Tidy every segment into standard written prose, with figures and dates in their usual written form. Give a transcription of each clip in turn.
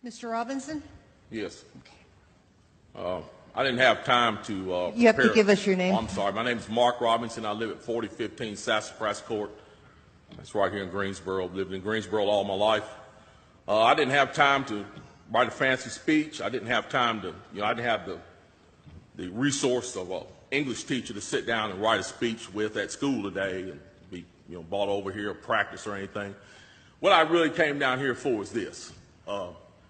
Mr. Robinson? Yes. I didn't have time to You have to give us your name. I'm sorry. My name is Mark Robinson. I live at 4015 Sassafras Court. That's right here in Greensboro. I've lived in Greensboro all my life. I didn't have time to write a fancy speech. I didn't have time to, I didn't have the resource of an English teacher to sit down and write a speech with at school today and be, brought over here or practice or anything. What I really came down here for is this.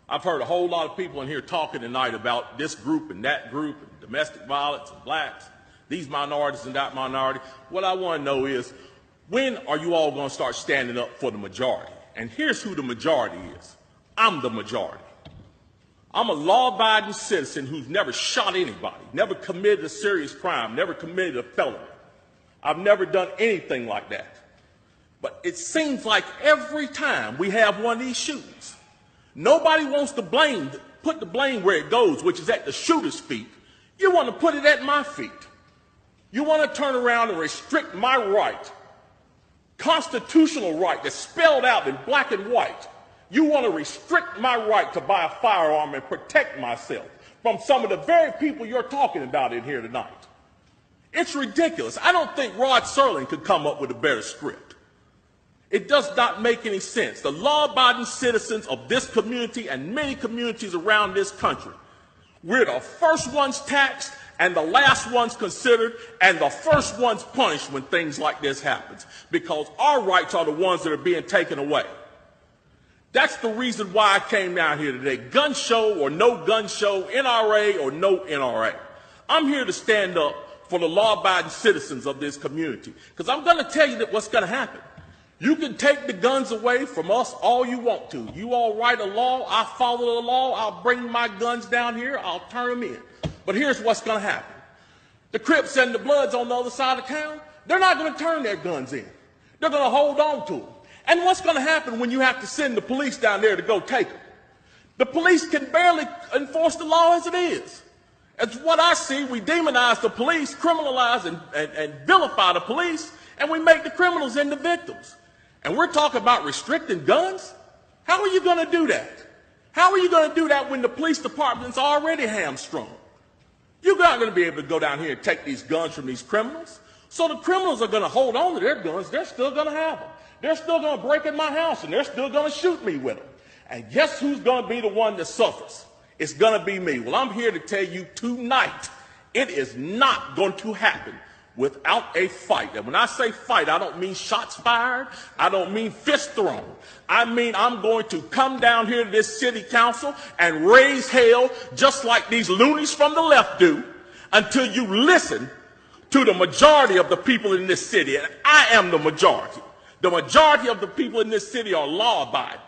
I've heard a whole lot of people in here talking tonight about this group and that group, and domestic violence and blacks, these minorities and that minority. What I want to know is, when are you all going to start standing up for the majority? And here's who the majority is. I'm the majority. I'm a law-abiding citizen who's never shot anybody, never committed a serious crime, never committed a felony. I've never done anything like that. But it seems like every time we have one of these shootings, nobody wants to put the blame where it goes, which is at the shooter's feet. You want to put it at my feet. You want to turn around and restrict my right, constitutional right that's spelled out in black and white. You want to restrict my right to buy a firearm and protect myself from some of the very people you're talking about in here tonight. It's ridiculous. I don't think Rod Serling could come up with a better script. It does not make any sense. The law-abiding citizens of this community and many communities around this country, we're the first ones taxed and the last ones considered and the first ones punished when things like this happens, because our rights are the ones that are being taken away. That's the reason why I came down here today. Gun show or no gun show, NRA or no NRA. I'm here to stand up for the law-abiding citizens of this community, because I'm going to tell you that what's going to happen. You can take the guns away from us all you want to. You all write a law, I follow the law, I'll bring my guns down here, I'll turn them in. But here's what's going to happen. The Crips and the Bloods on the other side of town, they're not going to turn their guns in. They're going to hold on to them. And what's going to happen when you have to send the police down there to go take them? The police can barely enforce the law as it is. As what I see, we demonize the police, criminalize and vilify the police, and we make the criminals into victims. And we're talking about restricting guns? How are you going to do that? How are you going to do that when the police department's already hamstrung? You're not going to be able to go down here and take these guns from these criminals. So the criminals are going to hold on to their guns. They're still going to have them. They're still going to break in my house, and they're still going to shoot me with them. And guess who's going to be the one that suffers? It's going to be me. Well, I'm here to tell you tonight, it is not going to happen without a fight. And when I say fight, I don't mean shots fired. I don't mean fist thrown. I mean I'm going to come down here to this city council and raise hell just like these loonies from the left do until you listen to the majority of the people in this city. And I am the majority. The majority of the people in this city are law-abiding,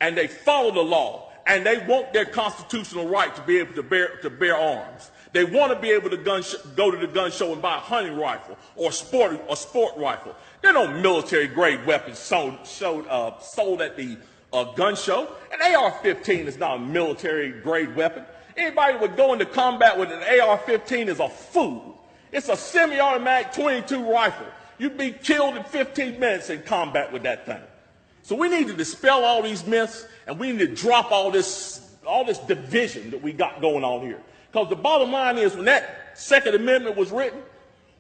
and they follow the law, and they want their constitutional right to be able to bear arms. They want to be able to go to the gun show and buy a hunting rifle or a sport rifle. There are no military-grade weapons sold at the gun show. An AR-15 is not a military-grade weapon. Anybody who would go into combat with an AR-15 is a fool. It's a semi-automatic .22 rifle. You'd be killed in 15 minutes in combat with that thing. So we need to dispel all these myths, and we need to drop all this division that we got going on here. Because the bottom line is, when that Second Amendment was written,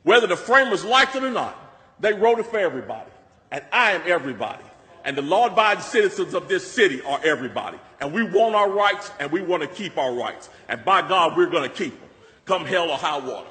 whether the framers liked it or not, they wrote it for everybody. And I am everybody. And the law-abiding citizens of this city are everybody. And we want our rights, and we want to keep our rights. And by God, we're going to keep them, come hell or high water.